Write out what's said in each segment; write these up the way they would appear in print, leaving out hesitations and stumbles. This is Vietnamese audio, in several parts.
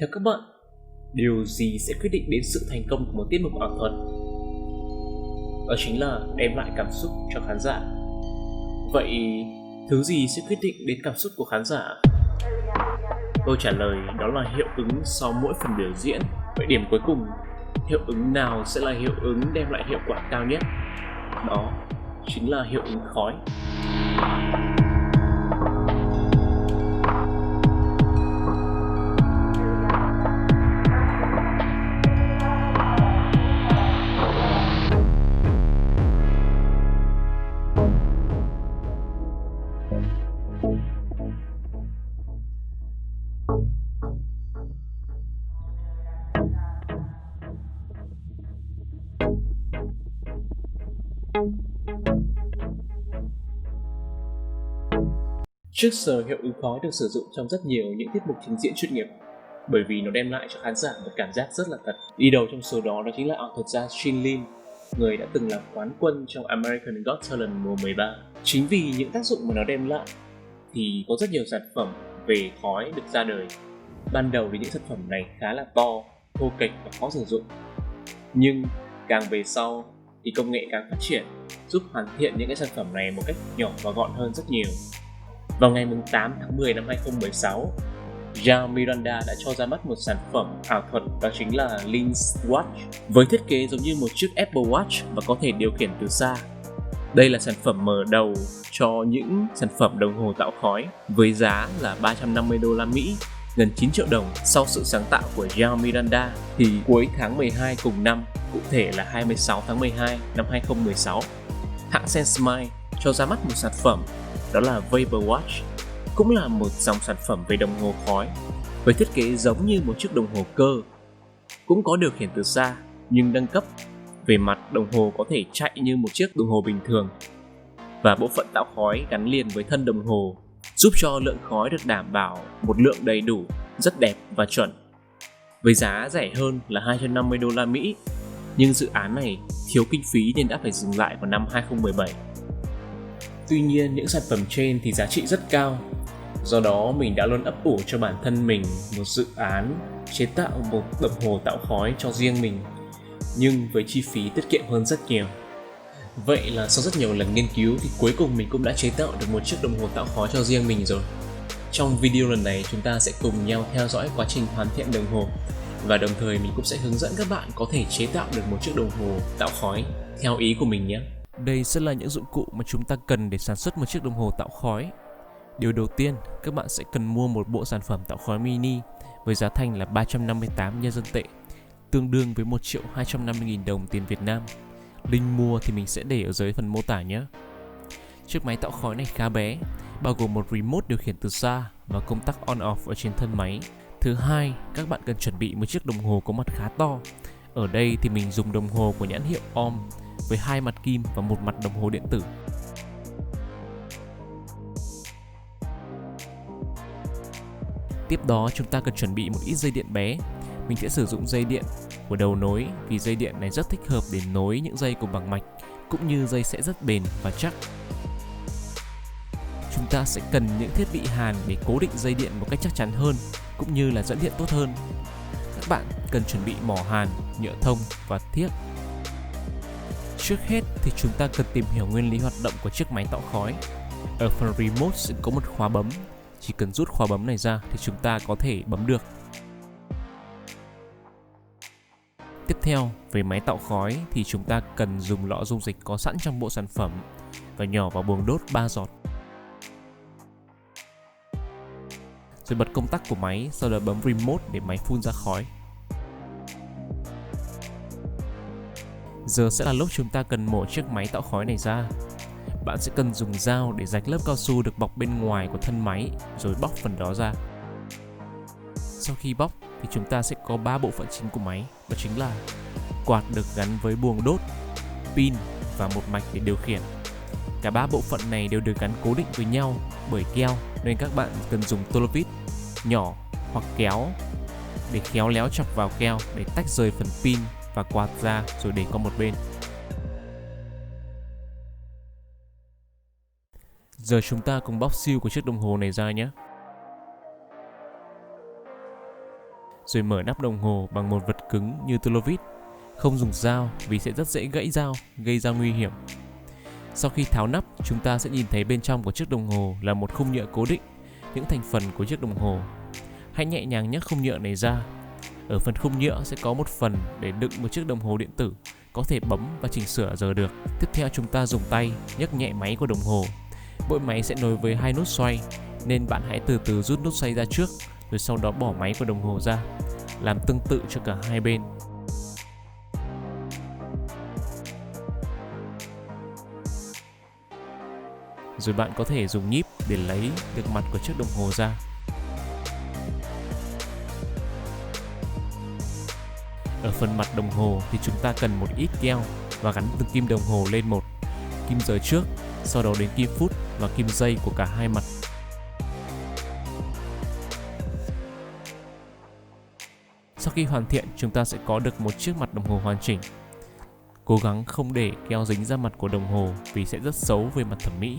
Theo các bạn, điều gì sẽ quyết định đến sự thành công của một tiết mục ảo thuật? Đó chính là đem lại cảm xúc cho khán giả. Vậy thứ gì sẽ quyết định đến cảm xúc của khán giả? Câu trả lời đó là hiệu ứng sau mỗi phần biểu diễn. Vậy điểm cuối cùng, hiệu ứng nào sẽ là hiệu ứng đem lại hiệu quả cao nhất? Đó chính là hiệu ứng khói. Trước giờ hiệu ứng khói được sử dụng trong rất nhiều những tiết mục trình diễn chuyên nghiệp bởi vì nó đem lại cho khán giả một cảm giác rất là thật. Đi đầu trong số đó chính là ảo thuật gia Shin Lim, người đã từng làm quán quân trong American Got Talent mùa 13. Chính vì những tác dụng mà nó đem lại thì có rất nhiều sản phẩm về khói được ra đời. Ban đầu thì những sản phẩm này khá là to, thô kệch và khó sử dụng. Nhưng càng về sau thì công nghệ càng phát triển, giúp hoàn thiện những cái sản phẩm này một cách nhỏ và gọn hơn rất nhiều. Vào ngày 8 tháng 10 năm 2016, Jao Miranda đã cho ra mắt một sản phẩm ảo thuật, đó chính là Lynx Watch, với thiết kế giống như một chiếc Apple Watch và có thể điều khiển từ xa. Đây là sản phẩm mở đầu cho những sản phẩm đồng hồ tạo khói với giá là 350 đô la Mỹ, gần 9 triệu đồng. Sau sự sáng tạo của Jao Miranda thì cuối tháng 12 cùng năm, cụ thể là 26 tháng 12 năm 2016, hãng SenseMind cho ra mắt một sản phẩm đó là Vapor Watch, cũng là một dòng sản phẩm về đồng hồ khói với thiết kế giống như một chiếc đồng hồ cơ, cũng có điều khiển từ xa nhưng nâng cấp về mặt đồng hồ có thể chạy như một chiếc đồng hồ bình thường, và bộ phận tạo khói gắn liền với thân đồng hồ giúp cho lượng khói được đảm bảo một lượng đầy đủ, rất đẹp và chuẩn. Với giá rẻ hơn là 250 đô la Mỹ, nhưng dự án này thiếu kinh phí nên đã phải dừng lại vào năm 2017. Tuy nhiên những sản phẩm trên thì giá trị rất cao, do đó mình đã luôn ấp ủ cho bản thân mình một dự án chế tạo một đồng hồ tạo khói cho riêng mình, nhưng với chi phí tiết kiệm hơn rất nhiều. Vậy là sau rất nhiều lần nghiên cứu thì cuối cùng mình cũng đã chế tạo được một chiếc đồng hồ tạo khói cho riêng mình rồi. Trong video lần này chúng ta sẽ cùng nhau theo dõi quá trình hoàn thiện đồng hồ, và đồng thời mình cũng sẽ hướng dẫn các bạn có thể chế tạo được một chiếc đồng hồ tạo khói theo ý của mình nhé. Đây sẽ là những dụng cụ mà chúng ta cần để sản xuất một chiếc đồng hồ tạo khói. Điều đầu tiên, các bạn sẽ cần mua một bộ sản phẩm tạo khói mini với giá thành là 358 nhân dân tệ, tương đương với 1.250.000 đồng tiền Việt Nam. Link mua thì mình sẽ để ở dưới phần mô tả nhé. Chiếc máy tạo khói này khá bé, bao gồm một remote điều khiển từ xa và công tắc on-off ở trên thân máy. Thứ hai, các bạn cần chuẩn bị một chiếc đồng hồ có mặt khá to. Ở đây thì mình dùng đồng hồ của nhãn hiệu Ohm với 2 mặt kim và một mặt đồng hồ điện tử. Tiếp đó chúng ta cần chuẩn bị một ít dây điện bé. Mình sẽ sử dụng dây điện của đầu nối vì dây điện này rất thích hợp để nối những dây cùng bằng mạch, cũng như dây sẽ rất bền và chắc. Chúng ta sẽ cần những thiết bị hàn để cố định dây điện một cách chắc chắn hơn, cũng như là dẫn điện tốt hơn. Các bạn cần chuẩn bị mỏ hàn, nhựa thông và thiếc. Trước hết thì chúng ta cần tìm hiểu nguyên lý hoạt động của chiếc máy tạo khói. Ở phần remote sẽ có một khóa bấm. Chỉ cần rút khóa bấm này ra thì chúng ta có thể bấm được. Tiếp theo, về máy tạo khói thì chúng ta cần dùng lọ dung dịch có sẵn trong bộ sản phẩm và nhỏ vào buồng đốt 3 giọt. Rồi bật công tắc của máy, sau đó bấm remote để máy phun ra khói. Giờ sẽ là lúc chúng ta cần mổ chiếc máy tạo khói này ra. Bạn sẽ cần dùng dao để rạch lớp cao su được bọc bên ngoài của thân máy, rồi bóc phần đó ra. Sau khi bóc thì chúng ta sẽ có 3 bộ phận chính của máy, đó chính là quạt được gắn với buồng đốt, pin và một mạch để điều khiển. Cả 3 bộ phận này đều được gắn cố định với nhau bởi keo, nên các bạn cần dùng tua vít nhỏ hoặc kéo để khéo léo chọc vào keo để tách rời phần pin và quạt ra rồi để qua một bên. Giờ chúng ta cùng bóc siêu của chiếc đồng hồ này ra nhé. rồi mở nắp đồng hồ bằng một vật cứng như tua lô vít. Không dùng dao vì sẽ rất dễ gãy dao, gây ra nguy hiểm. Sau khi tháo nắp, chúng ta sẽ nhìn thấy bên trong của chiếc đồng hồ là một khung nhựa cố định những thành phần của chiếc đồng hồ. Hãy nhẹ nhàng nhấc khung nhựa này ra. Ở phần khung nhựa sẽ có một phần để đựng một chiếc đồng hồ điện tử, có thể bấm và chỉnh sửa giờ được. Tiếp theo chúng ta dùng tay nhấc nhẹ máy của đồng hồ. Mỗi máy sẽ nối với 2 nút xoay, nên bạn hãy từ từ rút nút xoay ra trước, rồi sau đó bỏ máy của đồng hồ ra. Làm tương tự cho cả hai bên. Rồi bạn có thể dùng nhíp để lấy được mặt của chiếc đồng hồ ra. Ở phần mặt đồng hồ thì chúng ta cần một ít keo và gắn từng kim đồng hồ lên một. Kim giờ trước, sau đó đến kim phút và kim giây của cả hai mặt. Sau khi hoàn thiện, chúng ta sẽ có được một chiếc mặt đồng hồ hoàn chỉnh. Cố gắng không để keo dính ra mặt của đồng hồ vì sẽ rất xấu về mặt thẩm mỹ.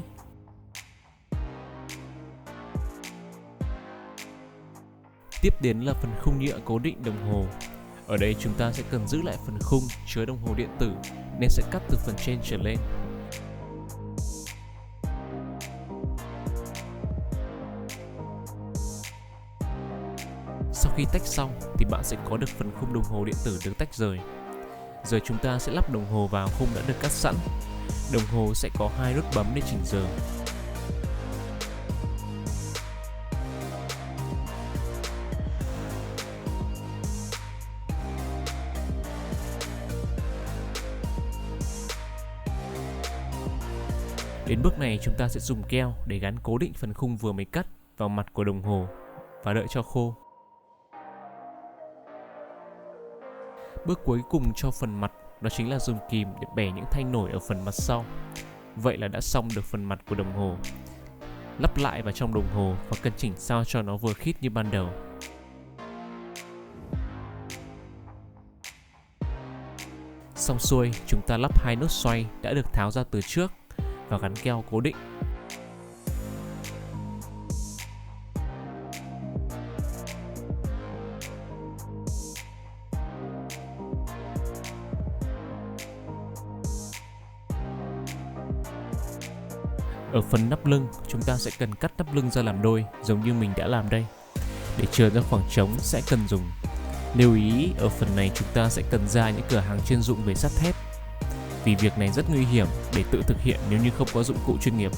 Tiếp đến là phần khung nhựa cố định đồng hồ. Ở đây chúng ta sẽ cần giữ lại phần khung chứa đồng hồ điện tử nên sẽ cắt từ phần trên trở lên. Sau khi tách xong thì bạn sẽ có được phần khung đồng hồ điện tử được tách rời. Giờ chúng ta sẽ lắp đồng hồ vào khung đã được cắt sẵn. Đồng hồ sẽ có 2 nút bấm để chỉnh giờ. Đến bước này chúng ta sẽ dùng keo để gắn cố định phần khung vừa mới cắt vào mặt của đồng hồ và đợi cho khô. Bước cuối cùng cho phần mặt đó chính là dùng kìm để bẻ những thanh nổi ở phần mặt sau. Vậy là đã xong được phần mặt của đồng hồ. Lắp lại vào trong đồng hồ và cân chỉnh sao cho nó vừa khít như ban đầu. Xong xuôi, chúng ta lắp 2 nút xoay đã được tháo ra từ trước và gắn keo cố định. Ở phần nắp lưng, chúng ta sẽ cần cắt nắp lưng ra làm đôi giống như mình đã làm đây. Để chừa ra khoảng trống sẽ cần dùng. Lưu ý ở phần này chúng ta sẽ cần ra những cửa hàng chuyên dụng về sắt thép, vì việc này rất nguy hiểm để tự thực hiện nếu như không có dụng cụ chuyên nghiệp.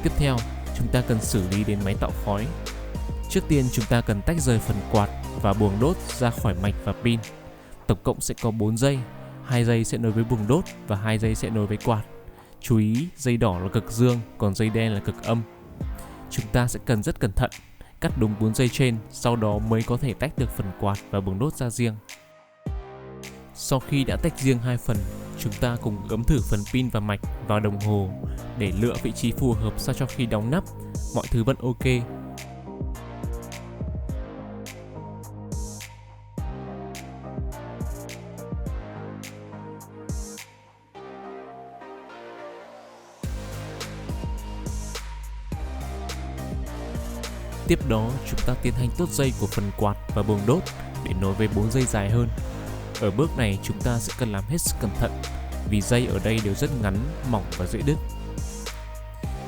Tiếp theo, chúng ta cần xử lý đến máy tạo khói. Trước tiên chúng ta cần tách rời phần quạt và buồng đốt ra khỏi mạch và pin. Tổng cộng sẽ có 4 dây, 2 dây sẽ nối với buồng đốt và 2 dây sẽ nối với quạt. Chú ý, dây đỏ là cực dương, còn dây đen là cực âm. Chúng ta sẽ cần rất cẩn thận, cắt đúng 4 dây trên, sau đó mới có thể tách được phần quạt và buồng đốt ra riêng. Sau khi đã tách riêng hai phần, chúng ta cùng gắm thử phần pin và mạch vào đồng hồ để lựa vị trí phù hợp sao cho khi đóng nắp, mọi thứ vẫn ok. Tiếp đó, chúng ta tiến hành tuốt dây của phần quạt và buồng đốt để nối với 4 dây dài hơn. Ở bước này chúng ta sẽ cần làm hết sức cẩn thận vì dây ở đây đều rất ngắn, mỏng và dễ đứt.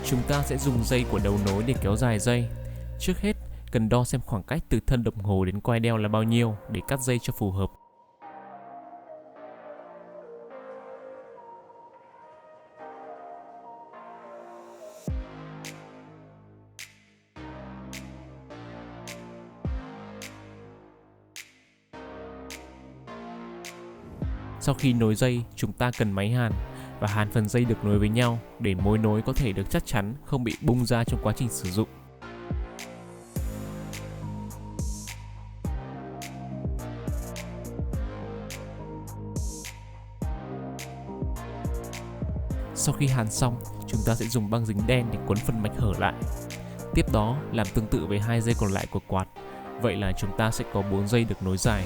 Chúng ta sẽ dùng dây của đầu nối để kéo dài dây. Trước hết, cần đo xem khoảng cách từ thân đồng hồ đến quai đeo là bao nhiêu để cắt dây cho phù hợp. Sau khi nối dây, chúng ta cần máy hàn và hàn phần dây được nối với nhau để mối nối có thể được chắc chắn, không bị bung ra trong quá trình sử dụng. Sau khi hàn xong, chúng ta sẽ dùng băng dính đen để quấn phần mạch hở lại. Tiếp đó, làm tương tự với 2 dây còn lại của quạt. Vậy là chúng ta sẽ có 4 dây được nối dài.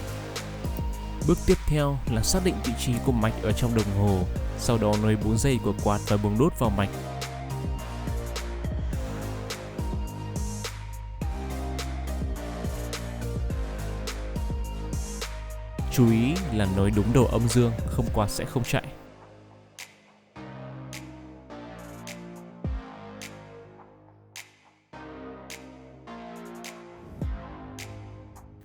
Bước tiếp theo là xác định vị trí của mạch ở trong đồng hồ, sau đó nối 4 dây của quạt và buồng đốt vào mạch. Chú ý là nối đúng đầu âm dương, không quạt sẽ không chạy.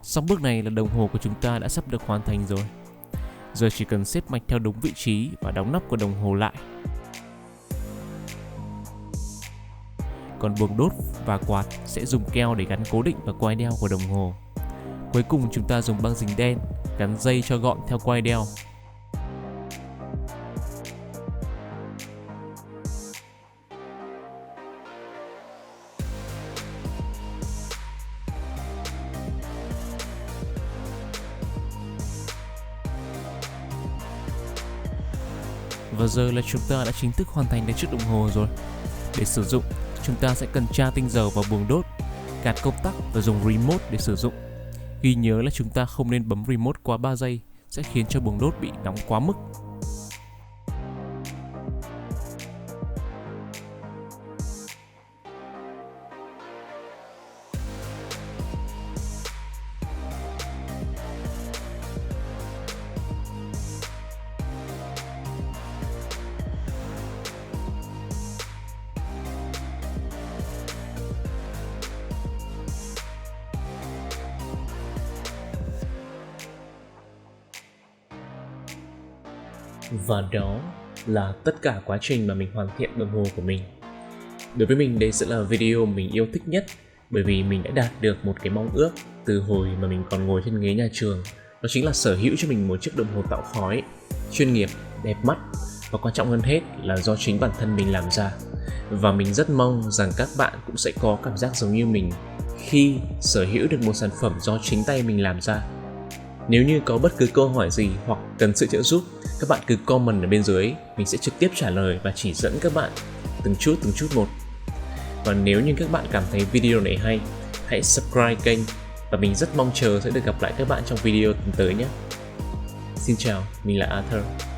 Xong bước này là đồng hồ của chúng ta đã sắp được hoàn thành rồi. Giờ chỉ cần xếp mạch theo đúng vị trí và đóng nắp của đồng hồ lại. Còn buồng đốt và quạt sẽ dùng keo để gắn cố định vào quai đeo của đồng hồ. Cuối cùng chúng ta dùng băng dính đen gắn dây cho gọn theo quai đeo. Và giờ là chúng ta đã chính thức hoàn thành được chiếc đồng hồ rồi. Để sử dụng, chúng ta sẽ cần tra tinh dầu vào buồng đốt, gạt công tắc và dùng remote để sử dụng. Ghi nhớ là chúng ta không nên bấm remote quá 3 giây, sẽ khiến cho buồng đốt bị nóng quá mức. Và đó là tất cả quá trình mà mình hoàn thiện đồng hồ của mình. Đối với mình đây sẽ là video mình yêu thích nhất, bởi vì mình đã đạt được một cái mong ước từ hồi mà mình còn ngồi trên ghế nhà trường. Đó chính là sở hữu cho mình một chiếc đồng hồ tạo khói chuyên nghiệp, đẹp mắt và quan trọng hơn hết là do chính bản thân mình làm ra. Và mình rất mong rằng các bạn cũng sẽ có cảm giác giống như mình khi sở hữu được một sản phẩm do chính tay mình làm ra. Nếu như có bất cứ câu hỏi gì hoặc cần sự trợ giúp, các bạn cứ comment ở bên dưới, mình sẽ trực tiếp trả lời và chỉ dẫn các bạn từng chút một. Và nếu như các bạn cảm thấy video này hay, hãy subscribe kênh và mình rất mong chờ sẽ được gặp lại các bạn trong video tuần tới nhé. Xin chào, mình là Arthur.